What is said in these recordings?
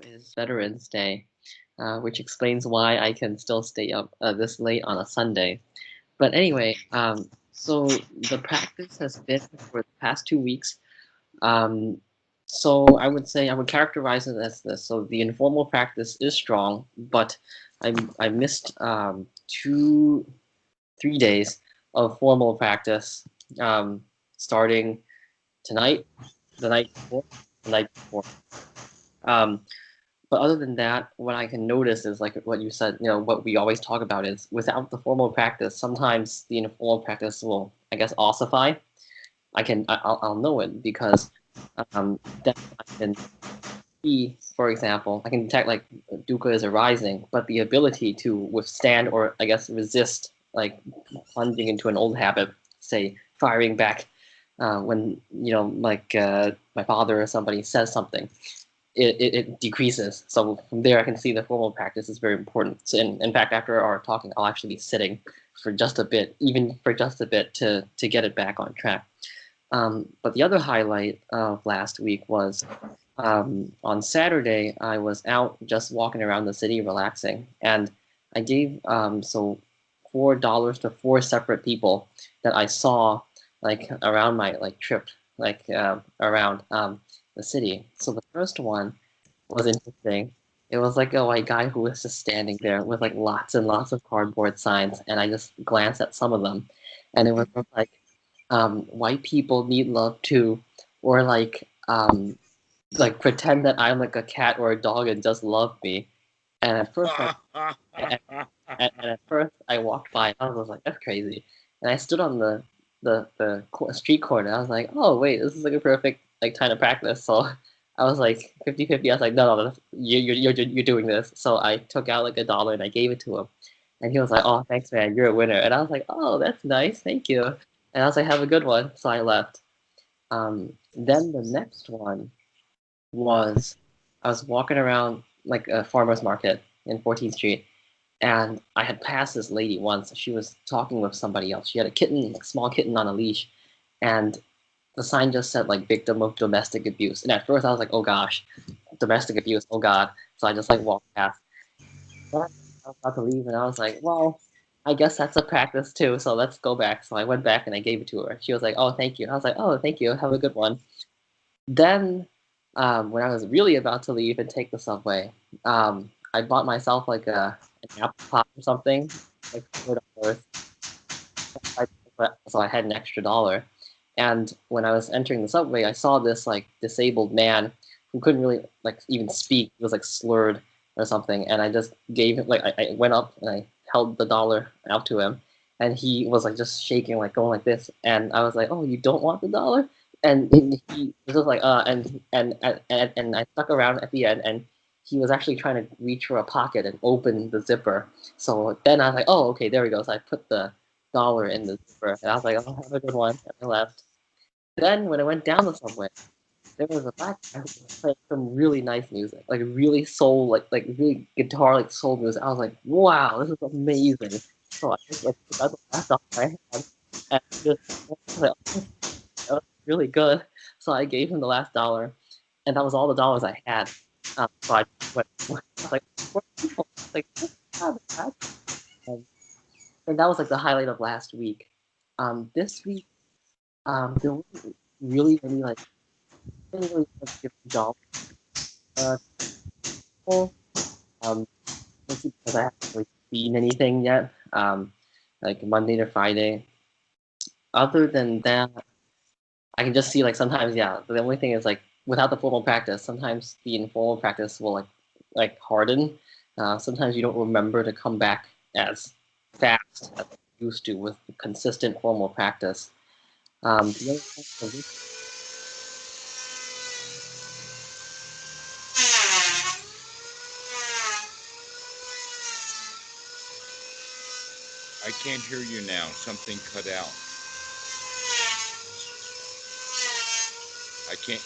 Is Veterans Day, which explains why I can still stay up this late on a Sunday. But anyway, so the practice has been for the past 2 weeks. Um, so I would say I would characterize it as this. So the informal practice is strong, but I missed 3 days of formal practice, starting tonight, the night before, the night before. Um, But other than that, what I can notice is like what you said, what we always talk about is without the formal practice, sometimes the informal practice will, I guess, ossify. I'll know it because then I can see, for example, I can detect like dukkha is arising, but the ability to withstand or I guess resist like plunging into an old habit, say firing back when my father or somebody says something it decreases. So from there, I can see the formal practice is very important. So in fact, after our talking, I'll actually be sitting for just a bit, even for just a bit, to get it back on track. But the other highlight of last week was on Saturday, I was out just walking around the city, relaxing, and I gave $4 to four separate people that I saw like around my like trip, like around the city. So the first one was interesting. It was like a white guy who was just standing there with like lots and lots of cardboard signs, and I just glanced at some of them, and it was like white people need love too, or like pretend that I'm like a cat or a dog and just love me. And at first, and, and at first I walked by, I was like, that's crazy. And I stood on the street corner. I was like, oh wait, this is like a perfect like time to practice. So I was like 50-50. I was like, no, you're doing this. So I took out like $1 and I gave it to him. And he was like, oh, thanks, man, you're a winner. And I was like, oh, that's nice, thank you. And I was like, have a good one. So I left. Then the next one was I was walking around like a farmer's market in 14th Street, and I had passed this lady once. She was talking with somebody else. She had a kitten, like small kitten on a leash, and the sign just said like victim of domestic abuse. And at first I was like, oh gosh, domestic abuse, oh god. So I just like walked past. Then I was about to leave, and I was like, well, I guess that's a practice too. So let's go back. So I went back and I gave it to her. She was like, oh, thank you. I was like, oh, thank you. Have a good one. Then, when I was really about to leave and take the subway, I bought myself like an apple pop or something, like $4. So I had an extra $1. And when I was entering the subway, I saw this like disabled man who couldn't really like even speak. He was like slurred or something. And I just gave him like I went up and I held the $1 out to him, and he was like just shaking, like going like this. And I was like, "Oh, you don't want the $1?" And he was just like, and I stuck around at the end, and he was actually trying to reach for a pocket and open the zipper. So then I was like, oh, okay, there we go. So I put the $1 in the zipper, and I was like, oh, have a good one, and I left. Then when I went down the subway, there was a black guy who was playing some really nice music, like really soul, like really guitar, like soul music. I was like, wow, this is amazing. So I just like took out the last $1 I had, and just I was like, oh, that was really good. So I gave him the last $1, and that was all the dollars I had. So I went, I was like, "Poor people." Like, "Oh, God, and that was like the highlight of last week. This week, there wasn't really like didn't really have different jobs. Uh, people, um, mostly because I haven't really seen anything yet. Like Monday to Friday. Other than that, I can just see like sometimes, yeah. The only thing is like without the formal practice, sometimes the informal practice will like harden. Sometimes you don't remember to come back as fast as you used to with consistent formal practice. The other thing for this, I can't hear you now. Something cut out. I can't.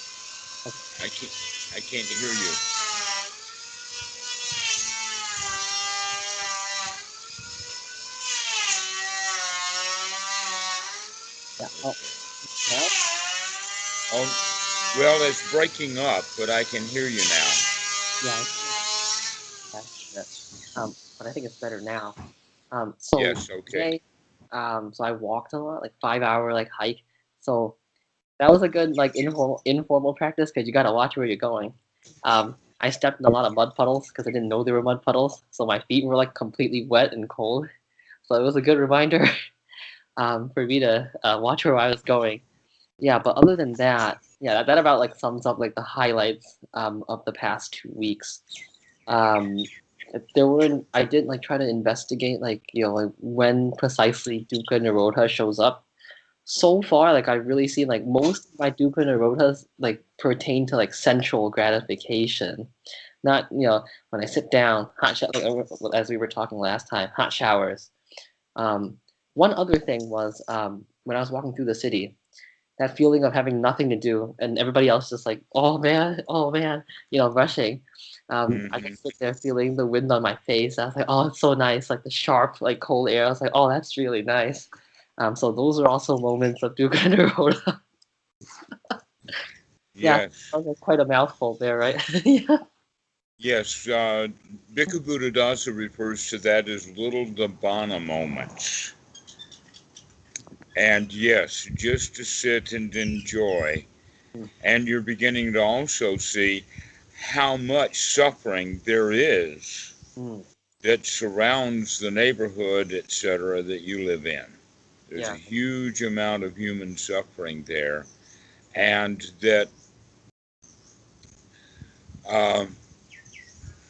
I can't. I can't hear you. yeah, now, Oh, well, it's breaking up, but I can hear you now. Yeah, but I think it's better now. So Yes, okay. today, so I walked a lot, like 5 hour like hike. So that was a good like informal practice because you got to watch where you're going. I stepped in a lot of mud puddles because I didn't know there were mud puddles, so my feet were like completely wet and cold. So it was a good reminder for me to watch where I was going. Yeah, but other than that, yeah, that about like sums up like the highlights of the past 2 weeks. Um, there were I did like try to investigate like like when precisely Dukkha Nirodha shows up. So far, like I've really seen like most of my Dukkha Nirodhas like pertain to like sensual gratification, not when I sit down, as we were talking last time, hot showers. Um, One other thing was when I was walking through the city, that feeling of having nothing to do and everybody else just like, oh man, rushing. I Hmm. just sit there feeling the wind on my face. I was like, oh, it's so nice, like the sharp, like cold air. I was like, oh, that's really nice. So those are also moments of Dukkha Nirodha. Yeah, Yes, that was quite a mouthful there, right? Yeah. yes. Bhikkhu Buddhadasa refers to that as little Nibbana moments. And yes, just to sit and enjoy. And you're beginning to also see how much suffering there is Mm, that surrounds the neighborhood, etc., that you live in. There's a yeah. huge amount of human suffering there, and that um,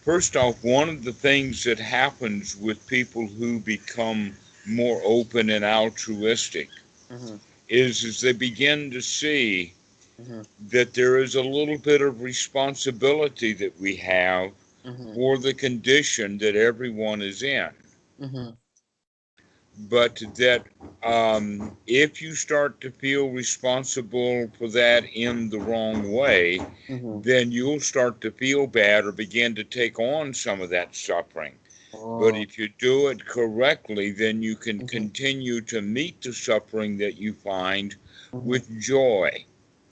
first off, one of the things that happens with people who become more open and altruistic Mm-hmm, is they begin to see mm-hmm, that there is a little bit of responsibility that we have mm-hmm, for the condition that everyone is in. mm-hmm, But that if you start to feel responsible for that in the wrong way, mm-hmm. then you'll start to feel bad or begin to take on some of that suffering. But Oh. if you do it correctly, then you can Mm-hmm, continue to meet the suffering that you find mm-hmm, with joy.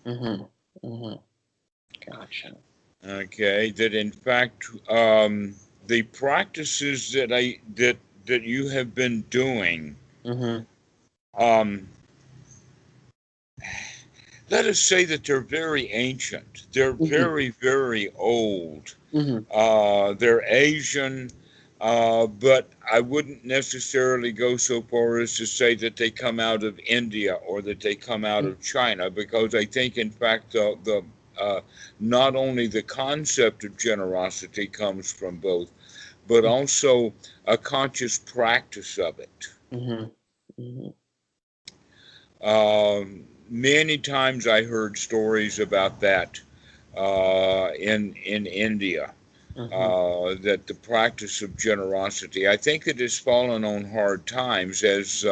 mm-hmm, mm-hmm. Gotcha. Okay, that in fact, the practices that you have been doing, Mm-hmm, um, let us say that they're very ancient. They're mm-hmm, very, very old. mm-hmm, They're Asian, but I wouldn't necessarily go so far as to say that they come out of India or that they come out of China, because I think, in fact, the not only the concept of generosity comes from both, but also a conscious practice of it. mm-hmm, mm-hmm, Many times I heard stories about that in India, mm-hmm, that the practice of generosity, I think it has fallen on hard times as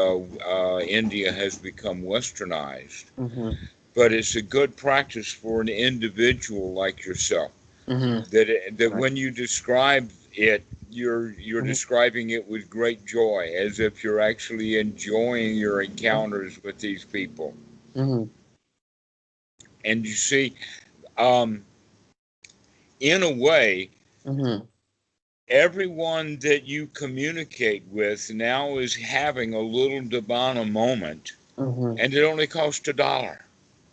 India has become westernized. mm-hmm, But it's a good practice for an individual like yourself. mm-hmm. That Right. when you describe it, you're Mm-hmm, describing it with great joy, as if you're actually enjoying your encounters with these people. mm-hmm, And you see, um, in a way, mm-hmm, everyone that you communicate with now is having a little Nibbana moment, mm-hmm, and it only costs $1.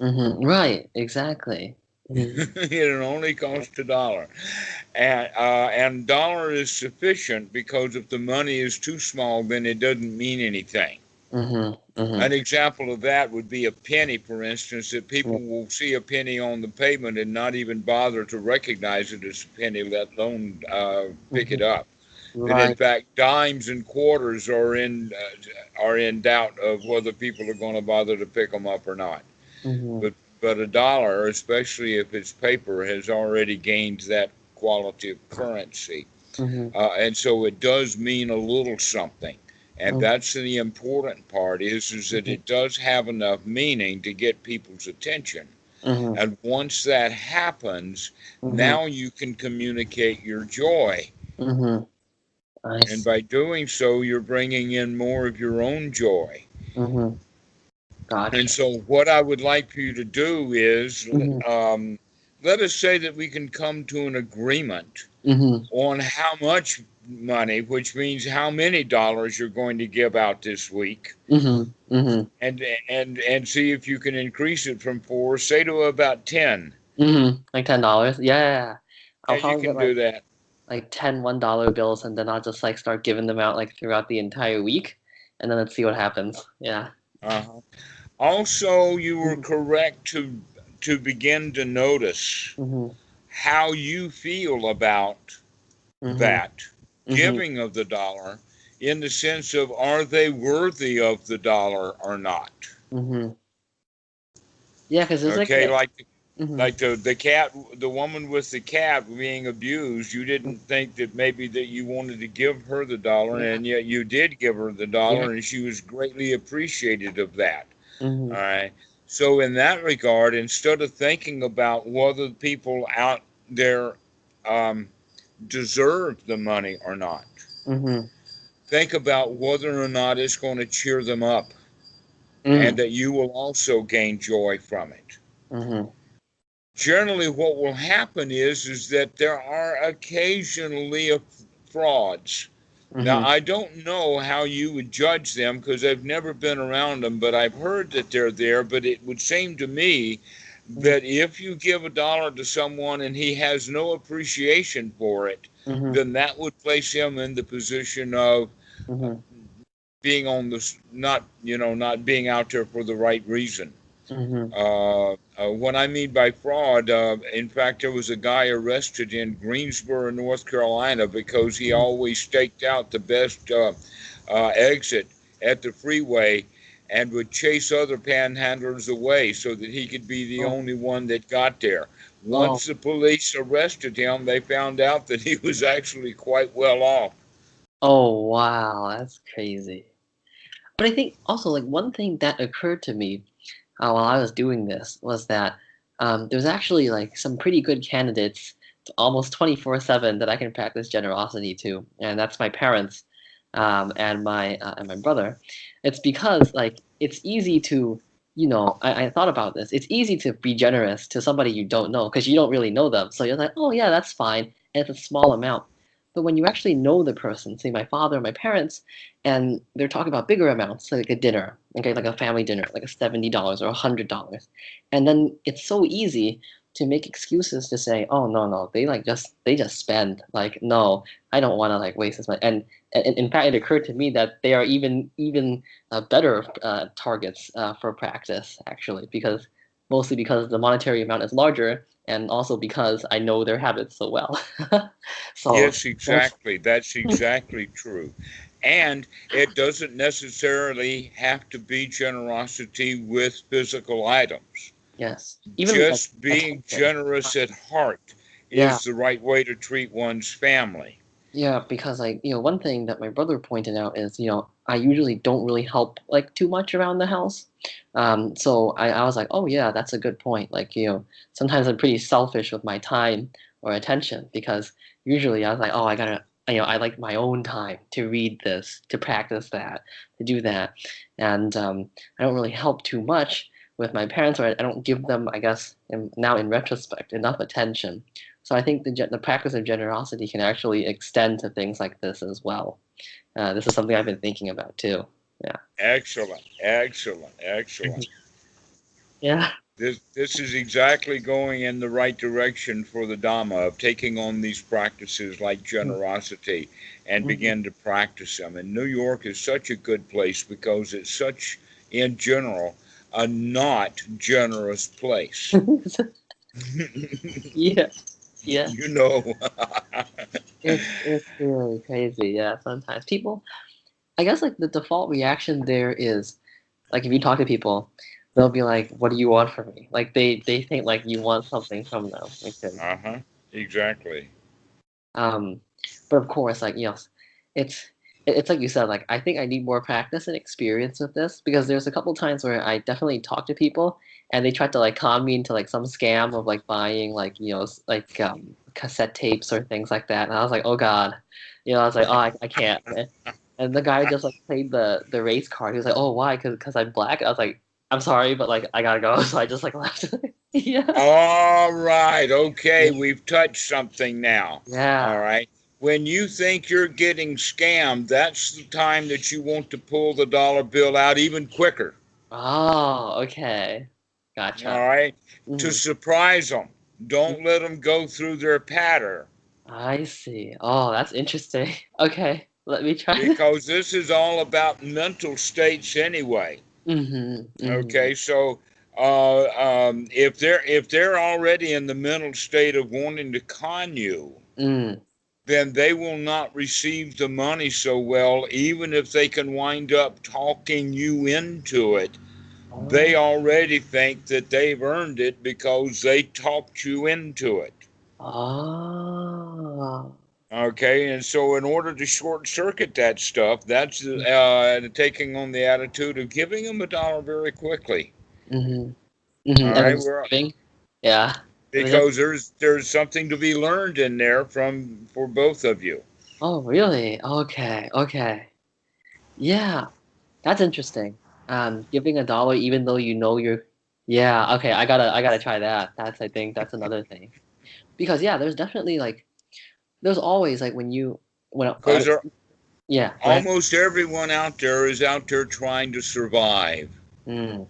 mm-hmm. Right. Exactly. Mm-hmm, It only costs $1, and dollar is sufficient, because if the money is too small, then it doesn't mean anything. mm-hmm, mm-hmm. An example of that would be a penny, for instance, that people will see a penny on the pavement and not even bother to recognize it as a penny, let alone pick Mm-hmm. it up. That in Right. fact dimes and quarters are in doubt of whether people are going to bother to pick them up or not. Mm-hmm, But a dollar, especially if it's paper, has already gained that quality of currency. mm-hmm, And so it does mean a little something. And that's the important part, is that mm-hmm, it does have enough meaning to get people's attention. mm-hmm, And once that happens, mm-hmm, now you can communicate your joy. mm-hmm. I And see. by doing so, you're bringing in more of your own joy. Mm-hmm. And Gotcha. so, what I would like for you to do is, Mm-hmm, um, let us say that we can come to an agreement Mm-hmm. on how much money, which means how many dollars you're going to give out this week, Mm-hmm. Mm-hmm. and see if you can increase it from 4, say, to about 10. Mm-hmm. Like $10. Yeah. Yeah, I'll you probably get can do that. like 10 $1 bills, and then I'll just like start giving them out like throughout the entire week, and then let's see what happens. Yeah. Uh-huh. Also, you were Mm-hmm. correct to begin to notice Mm-hmm. how you feel about Mm-hmm. that Mm-hmm. giving of the dollar, in the sense of, are they worthy of the dollar or not? Mm-hmm. Yeah, because there's like Okay, that. like Mm-hmm. like the cat, the woman with the cat being abused, you didn't think that maybe that you wanted to give her the dollar, Yeah. and yet you did give her the Yeah. dollar, and she was greatly appreciated of that. Mm-hmm. All right. So in that regard, instead of thinking about whether people out there um, deserve the money or not, Mm-hmm. think about whether or not it's going to cheer them up, and Mm-hmm. that you will also gain joy from it. Mm-hmm. Generally, what will happen is that there are occasionally frauds. Now, Mm-hmm. I don't know how you would judge them because I've never been around them, but I've heard that they're there. But it would seem to me that if you give a dollar to someone and he has no appreciation for it, Mm-hmm. then that would place him in the position of Mm-hmm. being on the not, not being out there for the right reason. Mm-hmm. What I mean by fraud, in fact, there was a guy arrested in Greensboro, North Carolina, because he always staked out the best exit at the freeway and would chase other panhandlers away so that he could be the Oh. only one that got there. Oh. Once the police arrested him, they found out that he was actually quite well off. Oh, wow, that's crazy. But I think also like one thing that occurred to me while I was doing this was that there's actually like some pretty good candidates almost 24/7 that I can practice generosity to, and that's my parents and my brother. It's because like it's easy to, I thought about this. It's easy to be generous to somebody you don't know because you don't really know them. So you're like, oh yeah, that's fine, and it's a small amount. But when you actually know the person, say my father or my parents, and they're talking about bigger amounts, like a dinner, okay, like a family dinner, like a $70 or $100, and then it's so easy to make excuses to say, oh no, they just spend, like no, I don't want to like waste this money, and in fact, it occurred to me that they are even better targets for practice actually, because mostly because the monetary amount is larger, and also because I know their habits so well. So Yes, that's exactly. That's exactly true. And it doesn't necessarily have to be generosity with physical items. yes, even with like Just being attention. generous at heart Yeah, is the right way to treat one's family. yeah, because like, one thing that my brother pointed out is, I usually don't really help like too much around the house. So I was like, oh yeah, that's a good point. Like, sometimes I'm pretty selfish with my time or attention because usually I was like, oh, I gotta, I like my own time to read this, to practice that, to do that. And I don't really help too much with my parents, or I don't give them, I guess, now in retrospect, enough attention. So I think the practice of generosity can actually extend to things like this as well. This is something I've been thinking about too. Yeah. Excellent, excellent, excellent. Yeah. This is exactly going in the right direction for the Dhamma of taking on these practices like generosity and Mhm. begin to practice them. And New York is such a good place because it's such, in general, a not generous place. Yeah. Yeah. You know. It's really crazy. Yeah. Sometimes people, I guess, like the default reaction there is like if you talk to people, they'll be like, "What do you want from me?" Like they think like you want something from them. Okay. Uh-huh. Exactly. Um, but of course, like, it's it's like you said, like I think I need more practice and experience with this because there's a couple times where I definitely talk to people and they tried to like con me into like some scam of like buying like like cassette tapes or things like that, and I was like, oh God, I was like, oh, I can't. And the guy just like played the race card. He was like, oh, why? Because I'm black. I I'm sorry, but like I gotta go, so I just like left. Yeah. All right. Okay. We've touched something now. All Yeah. right. When you think you're getting scammed, that's the time that you want to pull the dollar bill out even quicker. Oh, okay. Gotcha. All right. To Hmm. surprise them. Don't let them go through their pattern, I see. Oh, that's interesting. Okay, let me try this. because this is all about mental states anyway. Mm-hmm. Mm-hmm. Okay. So if they're already in the mental state of wanting to con you, Mm. then they will not receive the money so well, even if they can wind up talking you into it. They Oh. already think that they've earned it because they talked you into it. Oh. Okay, and so in order to short circuit that stuff, that's taking on the attitude of giving them a dollar very quickly. Mm-hmm. Mm-hmm. All And then right, just leaving. Yeah. And then just, because there's something to be learned in there from for both of you. oh, really? Okay. Okay. Yeah. That's interesting. Giving $1 even though you know you're. Yeah. Okay. I gotta try that. I think that's another thing. Because yeah, there's definitely like there's always like when Because yeah. Go ahead. almost everyone out there is out there trying to survive. Mm.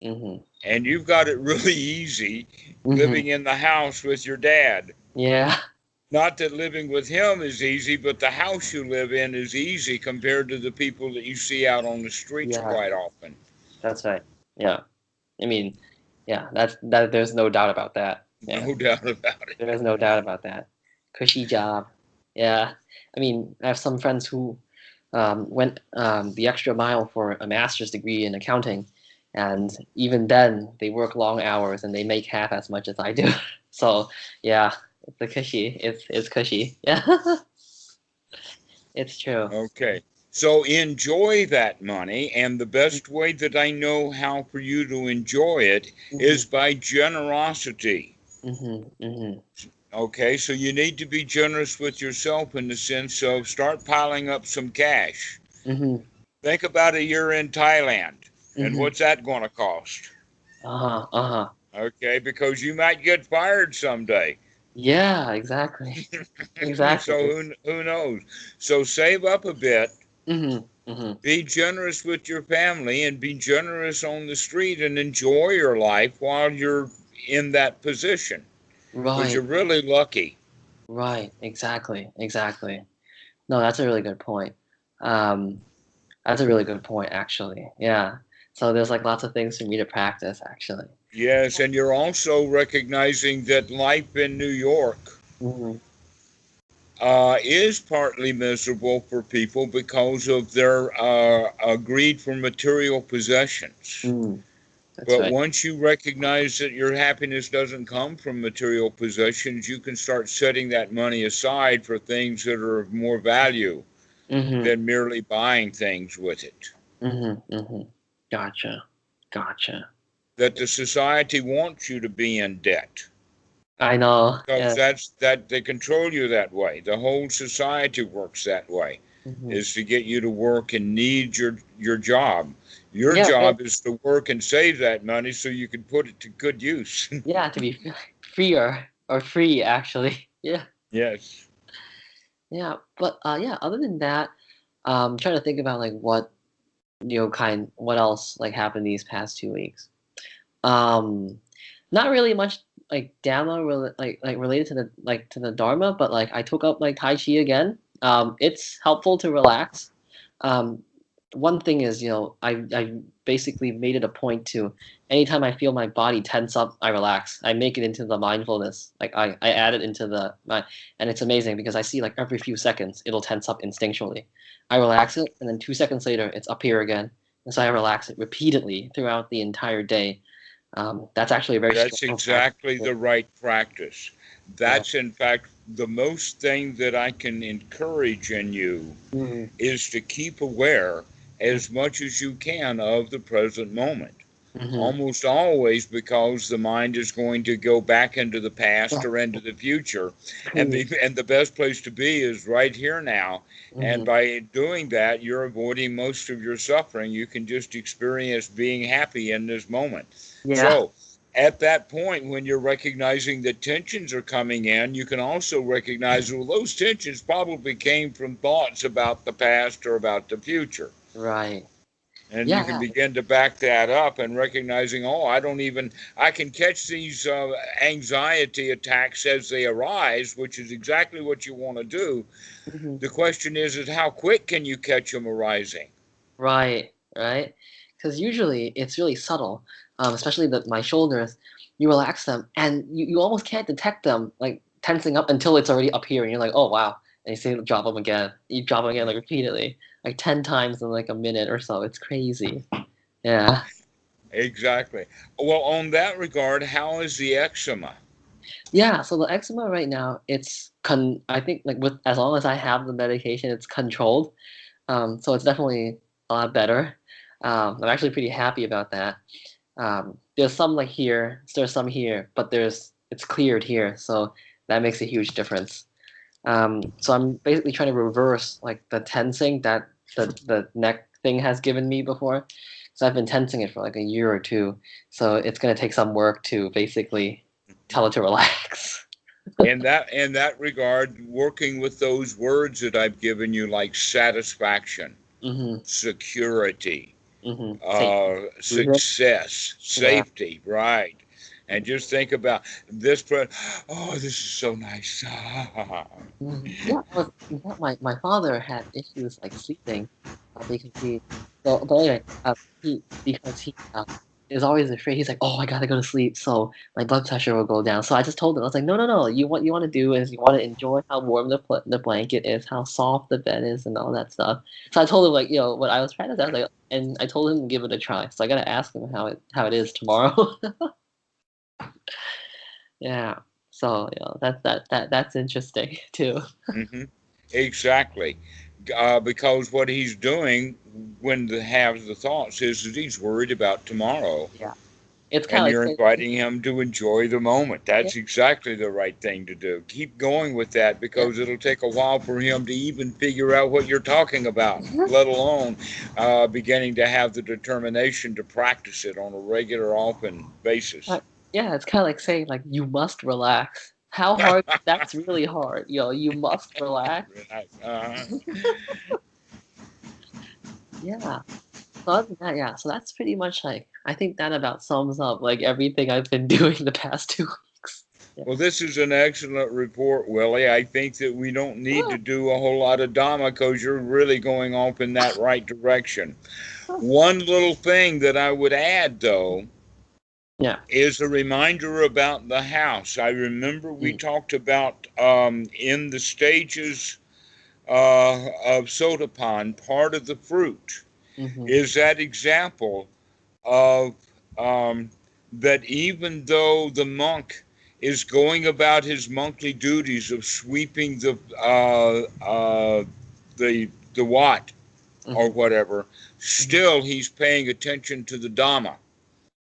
Mm-hmm. And you've got it really easy Mm-hmm. living in the house with your dad. Yeah. Not that living with him is easy, but the house you live in is easy compared to the people that you see out on the streets Yeah. quite often. That's right. Yeah. I mean, yeah, that there's no doubt about that. Yeah. No doubt about it. There is no doubt about that. Cushy job. Yeah. I mean, I have some friends who went the extra mile for a master's degree in accounting, and even then they work long hours and they make half as much as I do. So yeah, it's a cushy. It's cushy. Yeah, it's true. Okay. So enjoy that money, and the best way that I know how for you to enjoy it Mm-hmm, is by generosity. mm-hmm, mm-hmm, Okay, so you need to be generous with yourself in the sense of start piling up some cash. mm-hmm, Think about a year in Thailand and mm-hmm. what's that going to cost? Uh-huh, uh-huh. Okay, because you might get fired someday. Yeah, exactly. So Exactly. who knows? So save up a bit, Mm-hmm, mm-hmm. be generous with your family, and be generous on the street and enjoy your life while you're in that position because Right, you're really lucky. right. Exactly, exactly. No, that's a really good point. Um, that's a really good point, actually. Yeah. So there's like lots of things for me to practice, actually. Yes, and you're also recognizing that life in New York Mm-hmm. is partly miserable for people because of their greed for material possessions. Mm, that's But right. once you recognize that your happiness doesn't come from material possessions, you can start setting that money aside for things that are of more value Mm-hmm. than merely buying things with it. Mm-hmm. Mm-hmm. Gotcha. Gotcha. That the society wants you to be in debt I know. because Yeah. that they control you that way. The whole society works that way, Mm-hmm. is to get you to work and need your job. Your Yeah, right. job is to work and save that money so you can put it to good use. Yeah, to be freer or free, actually. Yeah. Yes. Yeah. But yeah, other than that, trying to think about like what else like happened these past 2 weeks. Um, Not really much like like related to the Dharma, but like I took up like Tai Chi again. It's helpful to relax. Um, One thing is, I basically made it a point to anytime I feel my body tense up, I relax. I make it into the mindfulness. Like I add it into and it's amazing because I see like every few seconds it'll tense up instinctually. I relax it, and then 2 seconds later it's up here again. And so I relax it repeatedly throughout the entire day. That's actually a very That's strong practice. exactly the right practice. Yeah. That's in fact the most thing that I can encourage in you Mm-hmm. is to keep aware as much as you can of the present moment. Mm-hmm. almost always because the mind is going to go back into the past or into the future, and the best place to be is right here now. Mm-hmm. And by doing that, you're avoiding most of your suffering. You can just experience being happy in this moment. Yeah. So at that point, when you're recognizing that tensions are coming in, you can also recognize, well, those tensions probably came from thoughts about the past or about the future. Right. And you can Yeah. begin to back that up and recognizing, oh, I can catch these anxiety attacks as they arise, which is exactly what you want to do. Mm-hmm. The question is how quick can you catch them arising? Right. Right. Because usually it's really subtle, especially my shoulders. You relax them, and you almost can't detect them like tensing up until it's already up here, and you're like, oh wow. And you say drop them again. You drop them again like repeatedly, like 10 times in like a minute or so. It's crazy. Yeah. Exactly. Well, on that regard, how is the eczema? Yeah, so the eczema right now, I think like with as long as I have the medication, it's controlled. So it's definitely a lot better. I'm actually pretty happy about that. There's some like here, there's some here, but it's cleared here, so that makes a huge difference. So I'm basically trying to reverse like the tensing that the neck thing has given me before. So I've been tensing it for like a year or two. So it's gonna take some work to basically tell it to relax. In that regard, working with those words that I've given you, like satisfaction, Mm-hmm. security, Mm-hmm. Safety. Breathing. success, Yeah. safety, right? And just think about this. Oh, this is so nice. Yeah, in fact, my father had issues like sleeping because but anyway, because he is always afraid. He's like, oh, I gotta go to sleep, so my blood pressure will go down. So I just told him, I was like, no, no, no. What you want to do is you want to enjoy how warm the blanket is, how soft the bed is, and all that stuff. So I told him like, what I was trying to say, I was like, and I told him to give it a try. So I gotta ask him how it is tomorrow. Yeah. So that's interesting too. hmm Exactly. Because what he's doing when he has the thoughts is that he's worried about tomorrow. Yeah. It's kind And of like you're saying, inviting him to enjoy the moment. yeah, That's exactly the right thing to do. Keep going with that yeah. because it'll take a while for him to even figure out what you're talking about, Mhm. let alone beginning to have the determination to practice it on a regular, often basis. Yeah, it's kind of like saying like you must relax. How hard? That's really hard. You must relax. uh Yeah. So other than that, yeah. So that's pretty much like I think that about sums up like everything I've been doing the past 2 weeks. Yeah. Well, this is an excellent report, Willie. I think that we don't need to do a whole lot of Dhamma because you're really going off in that right direction. One little thing that I would add, though, Yeah. is a reminder about the house. I remember we Mm, talked about in the stages of sotapan, part of the fruit mm-hmm. is that example of um, that even though the monk is going about his monthly duties of sweeping the wat or Mm-hmm. whatever, Mm-hmm. still he's paying attention to the Dhamma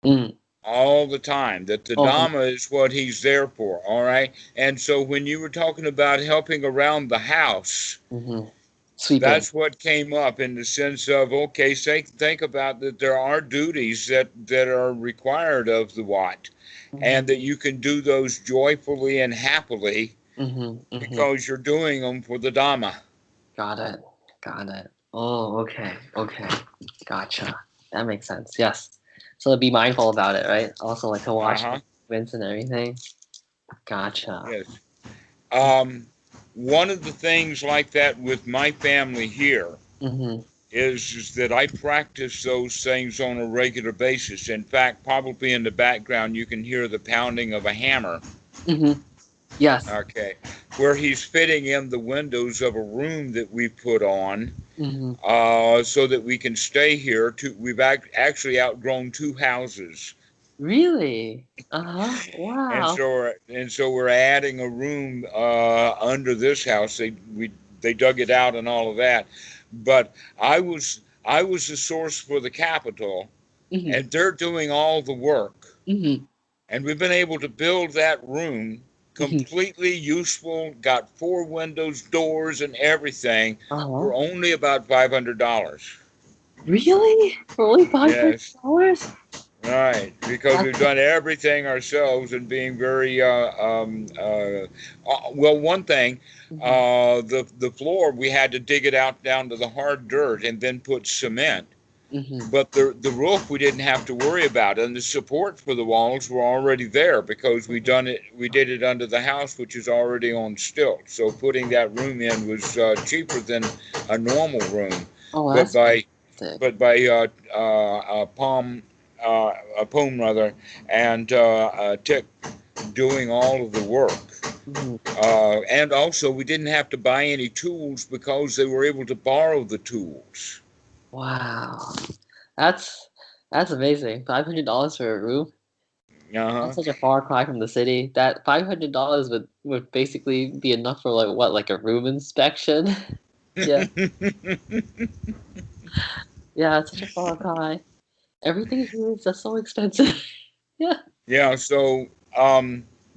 Mm. all the time, that the Oh, Dhamma is what he's there for, all right? And so when you were talking about helping around the house, mm-hmm. Sweeping. that's what came up in the sense of, okay, think about that there are duties that are required of the Wat, Mm-hmm. and that you can do those joyfully and happily Mm-hmm. Mm-hmm. because you're doing them for the Dhamma. Got it. Got it. Oh, okay. Okay. Gotcha. That makes sense. Yes. So to be mindful about it, right? Also, like to watch the Uh-huh. movements and everything. Gotcha. Yes. Um, One of the things like that with my family here Mm-hmm. is that I practice those things on a regular basis. In fact, probably in the background you can hear the pounding of a hammer. Mm-hmm. Yes. Okay, where he's fitting in the windows of a room that we put on, Mm-hmm. so that we can stay here. We've actually outgrown two houses, Really? Uh-huh. and Wow. so we're adding a room under this house. They dug it out and all of that, but I was the source for the capital. Mm-hmm. and they're doing all the work. Mm-hmm. And we've been able to build that room Mm-hmm. completely useful, got 4 windows, doors, and everything Uh-huh. for only about $500. Really? For only Yes, $500? right. Because That's we've done everything ourselves and being very well. One thing, mm-hmm. the floor we had to dig it out down to the hard dirt and then put cement. Mm-hmm. But the roof we didn't have to worry about, and the support for the walls were already there because we did it under the house, which is already on stilts. So putting that room in was cheaper than a normal room. Oh, But that's by fantastic. Palm a Poem rather, and Tick doing all of the work. Mm-hmm. And also, we didn't have to buy any tools because they were able to borrow the tools. Wow. That's that's amazing. $500 for a room? Uh That's such a far cry from the city. That $500 would basically be enough for like what, like a room inspection? Yeah. huh. Yeah, it's such a far cry. Everything here is just so expensive. Yeah. Yeah, so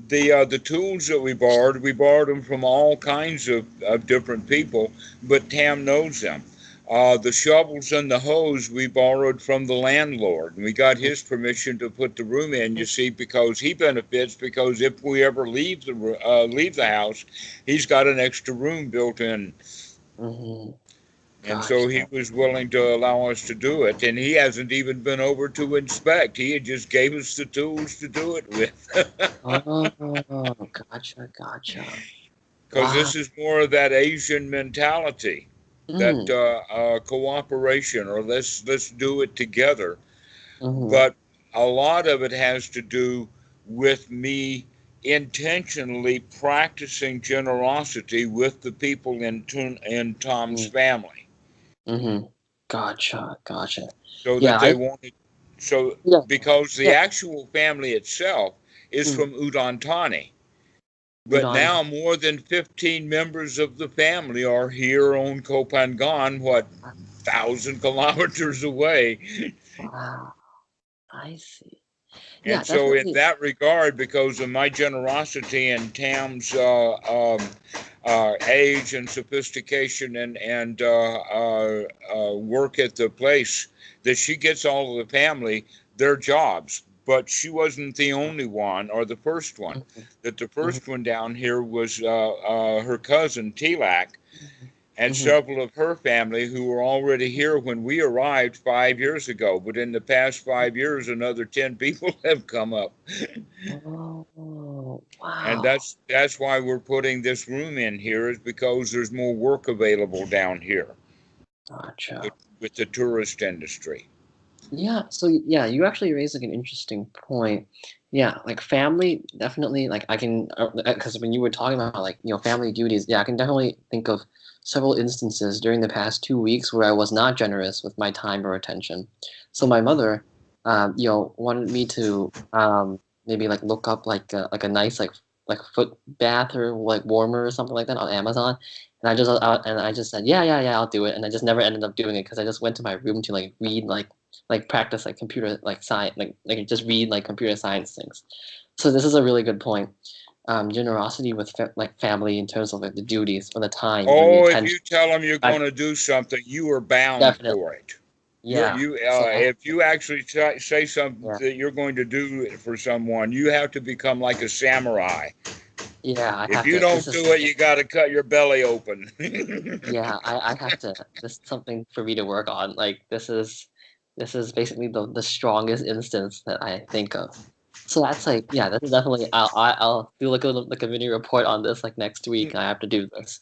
the tools that we borrowed them from all kinds of different people, but Tam knows them. The shovels and the hose we borrowed from the landlord, and we got his permission to put the room in. You see, because he benefits because if we ever leave the house, he's got an extra room built in. Mm-hmm. And so he Gotcha. was willing to allow us to do it. And he hasn't even been over to inspect. He had just gave us the tools to do it with. Oh, gotcha, gotcha. Because Wow. this is more of that Asian mentality, that Mm, cooperation, or let's do it together. mm-hmm. But a lot of it has to do with me intentionally practicing generosity with the people in Tom's family, Mm-hmm. Gotcha, gotcha. so Yeah, that they wanted so yeah, because the yeah. actual family itself is Mm. from Udon Thani, but Udon. now more than 15 members of the family are here on Kopangan, what, 1,000 kilometers away. Wow, I see. Yeah, And so, in definitely. that regard, because of my generosity and Tam's age and sophistication and work at the place, that she gets all of the family their jobs. But she wasn't the only one or the first one. Mhm, That the mhm, first one down here was her cousin Tilak mhm, and mhm. several of her family who were already here when we arrived 5 years ago. But in the past 5 years, another 10 people have come up. Oh, And wow. that's why we're putting this room in here, is because there's more work available down here Gotcha. with the tourist industry. Yeah, so yeah, you actually raised like an interesting point. Yeah, like family, definitely. Like I can, because when you were talking about like family duties, yeah, I can definitely think of several instances during the past 2 weeks where I was not generous with my time or attention. So my mother, wanted me to maybe like look up like a nice like foot bath or like warmer or something like that on Amazon, and I just said yeah I'll do it, and I just never ended up doing it because I just went to my room to like read like practice like computer like science like just read like computer science things. So this is a really good point. Generosity with like family in terms of like the duties or the time or the Oh, if attention. you tell them you're I going to do something, you are bound definitely for it. yeah. You So I have if to you actually say something yeah that you're going to do for someone, you have to become like a samurai. yeah I If have you to. This don't is do it, you got to cut your belly open. yeah I have to. This is something for me to work on. Like this is basically the strongest instance that I think of. So that's like yeah, that's definitely I'll do like a mini report on this like next week. I have to do this.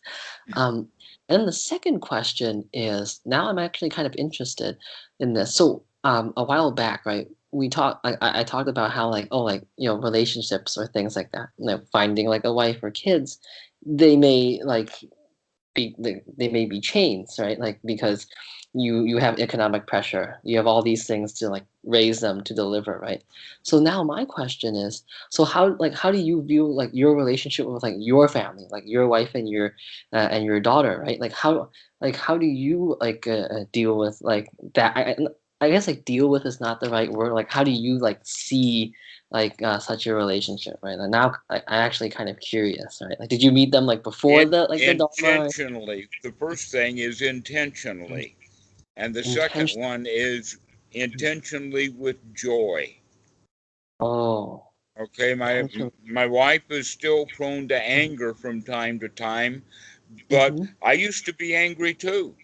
Um, and then the second question is now I'm actually kind of interested in this. So a while back, right, we talked I talked about how like oh like relationships or things like that, finding like a wife or kids, they may like they may be chains, right? Like because you have economic pressure, you have all these things to like raise them to deliver, right? So now my question is, so how do you view like your relationship with like your family, like your wife and your daughter, right? Like how do you like deal with like that? I guess like deal with is not the right word. Like, how do you like see like such a relationship, right? And now I actually kind of curious, right? Like, did you meet them like before the Dharma? Intentionally. The first thing is intentionally, and the second Intention. one is intentionally with joy. Oh, Okay, intention. my wife is still prone to anger from time to time, but Mm-hmm. I used to be angry too.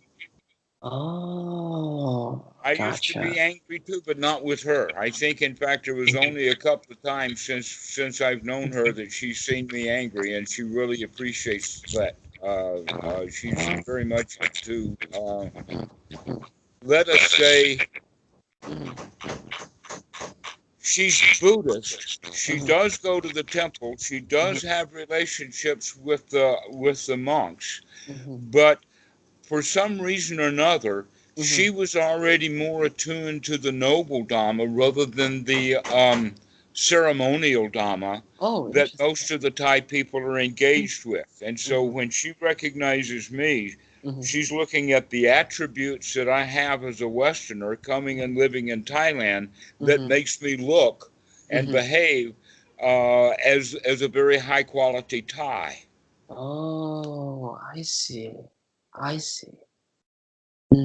Oh, I used to gotcha. be angry too, but not with her. I think, in fact, there was only a couple of times since I've known her that she's seen me angry, and she really appreciates that. She's very much into, let us say, she's Buddhist. She Mm-hmm. does go to the temple. She does have relationships with the monks, Mm-hmm. but for some reason or another, Mm-hmm. she was already more attuned to the noble Dhamma rather than the ceremonial Dhamma Oh, that interesting. most of the Thai people are engaged with. And so Mm-hmm. when she recognizes me, Mm-hmm. she's looking at the attributes that I have as a Westerner coming and living in Thailand that Mm-hmm. makes me look and Mm-hmm. behave as a very high quality Thai. Oh, I see. I see.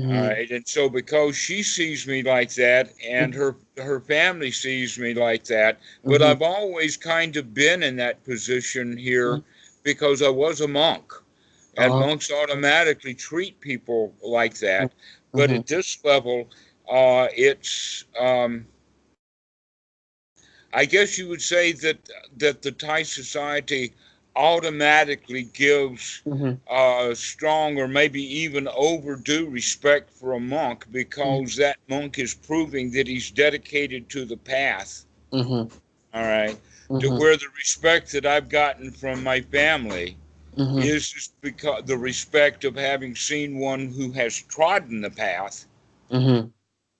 All Mm-hmm. right, and so because she sees me like that, and Mm-hmm. her family sees me like that, but Mm-hmm. I've always kind of been in that position here because I was a monk, and Oh. monks automatically treat people like that. But Mm-hmm. at this level, it's I guess you would say that the Thai society automatically gives Mm-hmm. strong or maybe even overdue respect for a monk because that monk is proving that he's dedicated to the path. Mm-hmm. All right, to Mm-hmm. where the respect that I've gotten from my family Mm-hmm. is just because the respect of having seen one who has trodden the path Mm-hmm.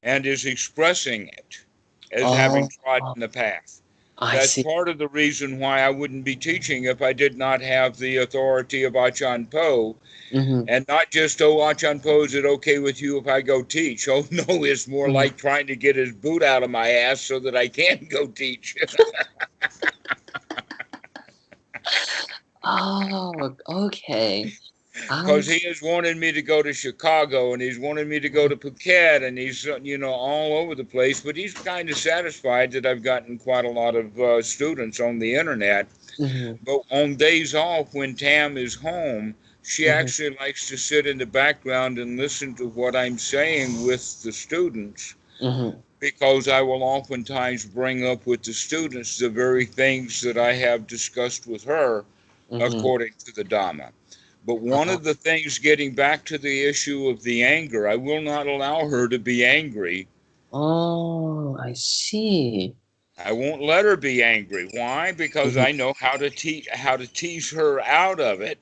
and is expressing it as having Oh, trodden the path. I That's see. part of the reason why I wouldn't be teaching if I did not have the authority of Achan Po. Mm-hmm. And not just, oh, Achan Po, is it okay with you if I go teach? Oh, no, it's more Mm-hmm. like trying to get his boot out of my ass so that I can go teach. Oh, okay. I Because he see. has wanted me to go to Chicago and he's wanted me to go to Phuket and he's, all over the place. But he's kind of satisfied that I've gotten quite a lot of students on the internet. Mm-hmm. But on days off, when Tam is home, she Mm-hmm. actually likes to sit in the background and listen to what I'm saying with the students Mm-hmm. because I will oftentimes bring up with the students the very things that I have discussed with her Mm-hmm. according to the Dhamma. But one Oh, of the things, getting back to the issue of the anger, I will not allow her to be angry. oh, I see. I won't let her be angry. Why? Because Mm-hmm. I know how to tease her out of it.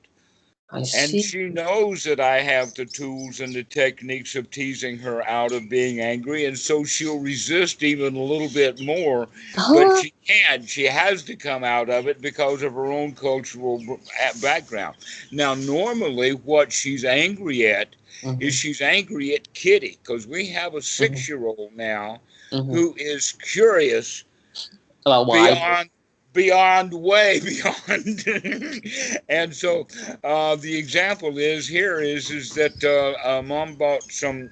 I And see. she knows that I have the tools and the techniques of teasing her out of being angry, and so she'll resist even a little bit more. But Huh? she can't. She has to come out of it because of her own cultural background. Now, normally, what she's angry at is Mm-hmm. she's angry at Kitty because we have a Mm-hmm. 6-year-old now Mm-hmm. who is curious About why? beyond way beyond. And so the example is here is that mom bought some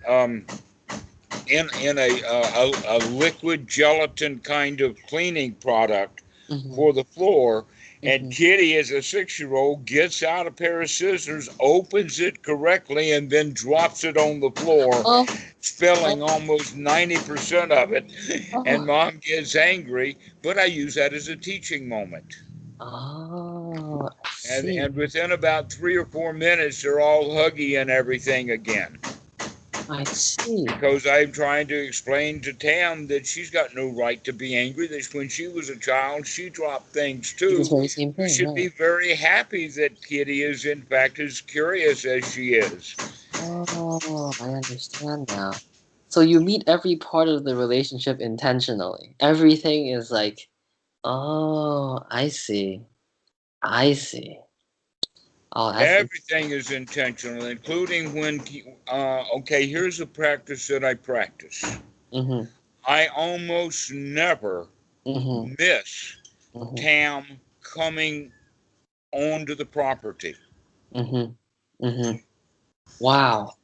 in a liquid gelatin kind of cleaning product Mm-hmm. for the floor. And Mm-hmm. Kitty, as a 6-year-old, gets out a pair of scissors, opens it correctly, and then drops it on the floor, Oh, oh, spilling almost 90% of it. And oh. mom gets angry, but I use that as a teaching moment. Oh, I see. And within about 3 or 4 minutes, they're all huggy and everything again. I see. Because I'm trying to explain to Tam that she's got no right to be angry, that when she was a child, she dropped things It's the too. very same You thing, should right? be very happy that Kitty is, in fact, as curious as she is. Oh, I understand now. So you meet every part of the relationship intentionally. Everything is like, oh, I see. I see. Oh, that's interesting. Everything is intentional, including when, okay, here's a practice that I practice. Mm-hmm. I almost never Mm-hmm. miss Mm-hmm. Tam coming onto the property. Mm-hmm. Mm-hmm. Wow.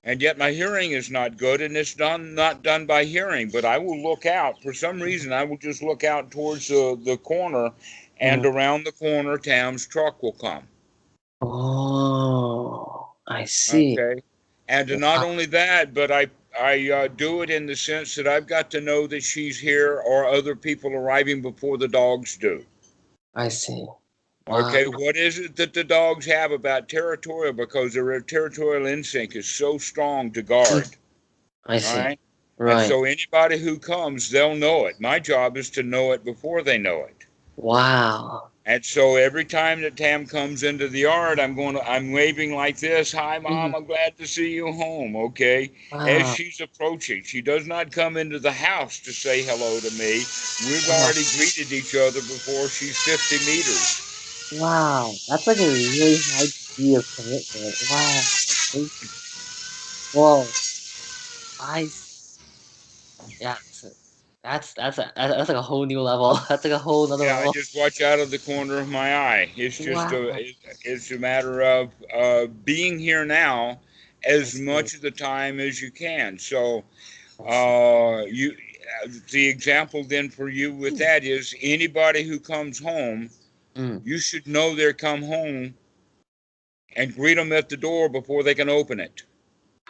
And yet my hearing is not good, and it's not done by hearing. But I will look out. For some reason, I will just look out towards the corner, and Mm-hmm. around the corner, Tam's truck will come. Oh, I see. Okay. And not Wow. only that, but I do it in the sense that I've got to know that she's here or other people arriving before the dogs do. I see. Wow. Okay, what is it that the dogs have about territorial? Because their territorial instinct is so strong to Mm, guard. I All see. right. And Right. so anybody who comes, they'll know it. My job is to know it before they know it. Wow. And so every time that Tam comes into the yard, I'm waving like this. Hi, Mhm. Mom. I'm glad to see you home. Okay. As Wow. she's approaching, she does not come into the house to say hello to me. We've Uh-huh. already greeted each other before she's 50 meters. Wow. That's like a really high degree of commitment. Wow. That's crazy. Whoa. I s- yeah. That's like a whole new level. That's like a whole other Yeah, I level. just watch out of the corner of my eye. Wow. It's a matter of being here now I as see. much of the time as you can. So I see. you the example then for you with Hmm. that is anybody who comes home, Mm, you should know they're come home and greet them at the door before they can open it.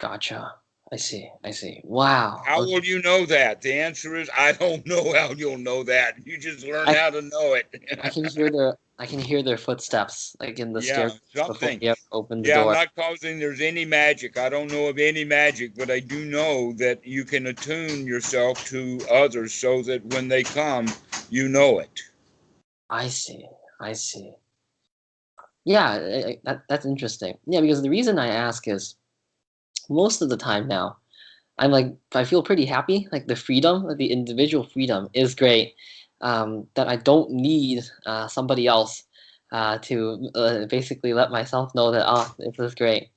gotcha. I see. I see. Wow. How Okay. will you know that? The answer is I don't know how you'll know that. You just learn I how to know it. I can hear their footsteps like in the Yeah, staircase before something. they ever open the Yeah, I'm door. not causing there's any magic. I don't know of any magic, but I do know that you can attune yourself to others so that when they come, you know it. I see. I see. Yeah, that's interesting. Yeah, because the reason I ask is most of the time now, I feel pretty happy. Like the freedom, like the individual freedom is great. That I don't need somebody else to basically let myself know that this is great.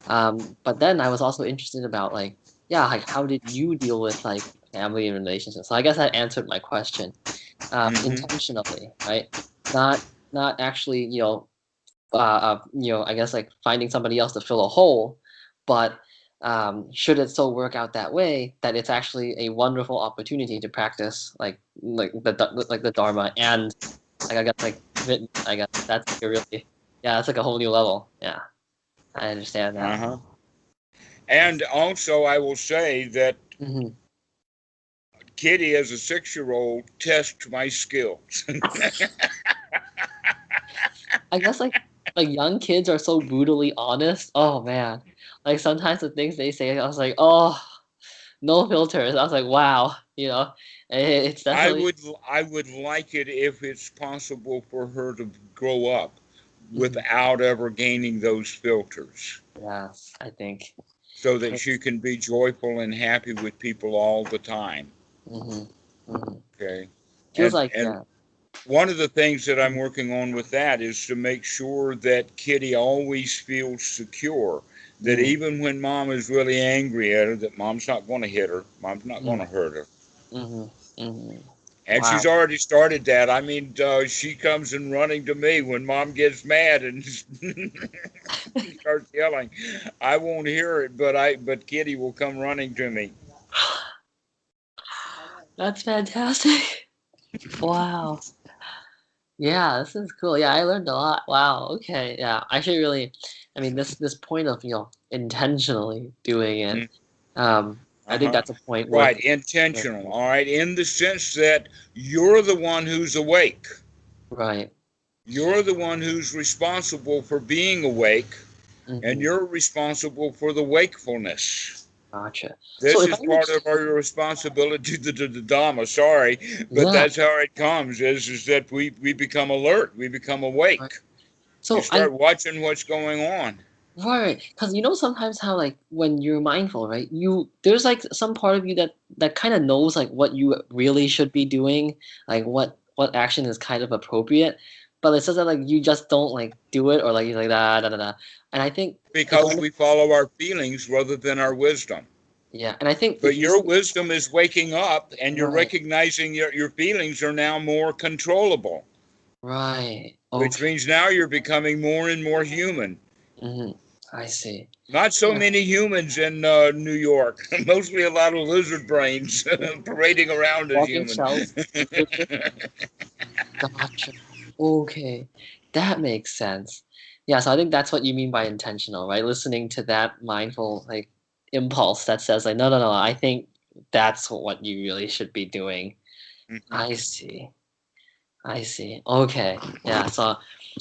But then I was also interested about like yeah, like how did you deal with like family and relationships? So I guess that answered my question Hmm. intentionally, right? Not not actually I guess like finding somebody else to fill a hole, but should it so work out that way that it's actually a wonderful opportunity to practice like the Dharma and like I guess like commitment. I guess that's like a really yeah, that's like a whole new level. Yeah, I understand that. Uh-huh. And also, I will say that Hmm. Kitty, as a 6-year-old, tests my skills. I guess like young kids are so brutally honest. Oh man, like sometimes the things they say, I was like, oh, no filters. I was like, wow, it's I definitely. would I would like it if it's possible for her to grow up Mhm. without ever gaining those filters, Yes, I think so that she it's can be joyful and happy with people all the time. mhm, mhm. Okay. Feels And like yeah. one of the things that I'm Mhm, working on with that is to make sure that Kitty always feels secure. That mm, even when mom is really angry at her, that mom's not going to hit her, mom's not going mm, to hurt her. mhm, mhm. And Wow. she's already started that. I mean, she comes and running to me when mom gets mad and starts yelling. I won't hear it, but Kitty will come running to me. That's fantastic. Wow. Yeah, this is cool. Yeah, I learned a lot. Wow. Okay. Yeah, I should really. I mean, this point of intentionally doing it. I think Uh-huh. that's a point worth. Right, intentional. All right, in the sense that you're the one who's awake. Right. You're the one who's responsible for being awake, and Hmm. you're responsible for the wakefulness. Gotcha. So This if I is part understand, of our responsibility to the Dhamma. Sorry, but yeah. that's how it comes. Is that we become alert, we become Right. awake. You So I start watching what's going on. right, because sometimes how like when you're mindful, right? There's like some part of you that kind of knows like what you really should be doing, like what action is kind of appropriate, but it's just that like you just don't like do it or like you're like da da da da. And I think if I Because we follow our feelings rather than our wisdom. Yeah, and I think But your wisdom is waking up, and you're right, recognizing your feelings are now more controllable, right, which okay. means now you're becoming more and more human. Hmm. I see. Not so Yeah, many humans in New York. Mostly a lot of lizard brains parading around as walking human. shells. Gotcha. Okay, that makes sense. Yeah, so I think that's what you mean by intentional, right? Listening to that mindful like impulse that says like, no, no, no, I think that's what you really should be doing. I see. I see. Okay. Yeah. So,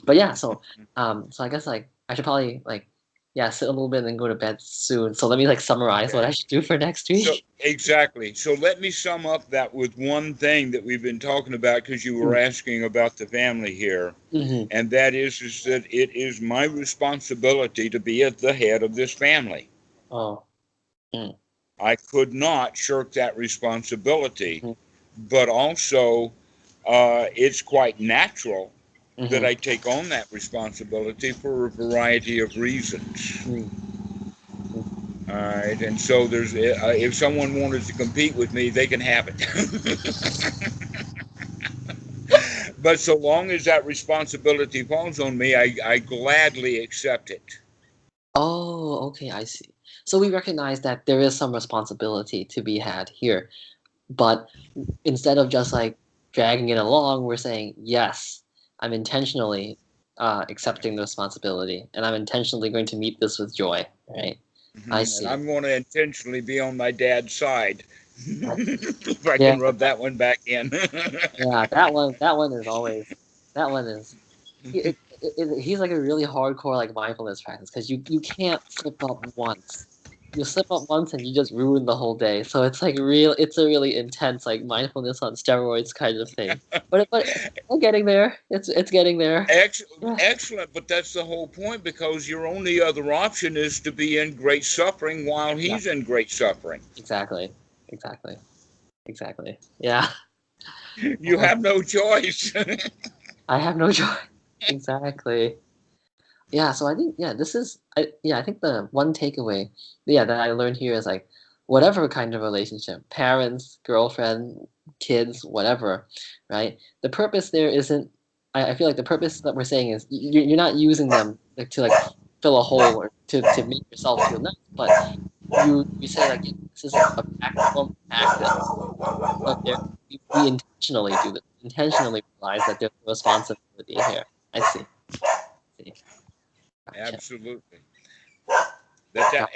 but yeah. So I guess like I should probably like, yeah, sit a little bit and then go to bed soon. So let me like summarize what Okay. I should do for next So week. exactly. So let me sum up that with one thing that we've been talking about because you were Mm, asking about the family here, mm-hmm. and that is that it is my responsibility to be at the head of this family. Oh. Mm, I could not shirk that responsibility, mm-hmm. but also it's quite natural that Mm-hmm. I take on that responsibility for a variety of reasons. Mm, All right, and so there's if someone wanted to compete with me, they can have it. But so long as that responsibility falls on me, I gladly accept it. oh, okay, I see. So we recognize that there is some responsibility to be had here, but instead of just like dragging it along, we're saying, yes, I'm intentionally accepting the responsibility, and I'm intentionally going to meet this with joy, right? I And see. I'm going to intentionally be on my dad's side. I see. If I Yeah, can rub that one back in. yeah, that one is always, that one is, he's like a really hardcore like mindfulness practice because you can't slip up once. You slip up once and you just ruin the whole day. So it's like real. It's a really intense like mindfulness on steroids kind of thing. But we're getting there. It's getting there. Yeah. Excellent, but that's the whole point because your only other option is to be in great suffering while Yeah. he's in great suffering. Exactly. Exactly. Exactly. Yeah. You have no choice. I have no choice. Exactly. Yeah, so I think yeah, I think the one takeaway yeah that I learned here is like whatever kind of relationship, parents, girlfriend, kids, whatever, right? The purpose there isn't I feel like the purpose that we're saying is you're not using them like to like fill a hole or to make yourself feel nice, but you say like yeah, this is a form of practice, but we intentionally do this, intentionally realize that there's a responsibility here. I see. See. Gotcha. Absolutely.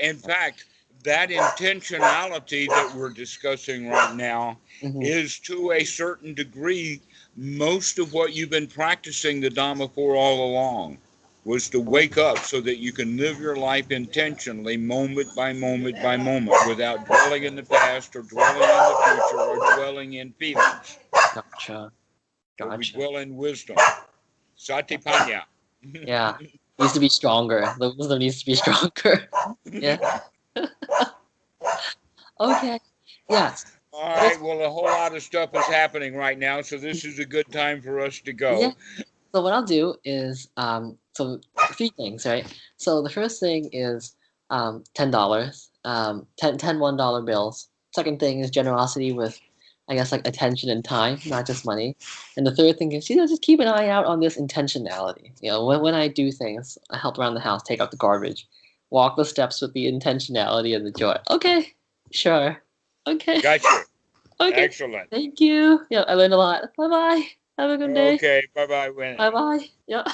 In fact, that intentionality that we're discussing right now Hmm. is to a certain degree most of what you've been practicing the Dhamma for all along was to wake up so that you can live your life intentionally moment by moment by moment without dwelling in the past or dwelling in the future or dwelling in feelings, Gotcha. but we Gotcha. dwell in wisdom. Satipanya. Yeah. Needs to be stronger. The wisdom needs to be stronger. Yeah. Okay. Yes. All Well, right. Well, a whole lot of stuff is happening right now, so this is a good time for us to yeah. go. So what I'll do is so three things, right? So the first thing is $10, 10 $1 bills. Second thing is generosity with I guess like attention and time, not just money. And the third thing is just keep an eye out on this intentionality. When I do things, I help around the house, take out the garbage, walk the steps with the intentionality and the joy. Okay, sure. Okay. Gotcha. Okay. Excellent. Thank you. Yeah, I learned a lot. Bye bye. Have a good day. Okay. Bye bye, Win. Bye bye. Yeah.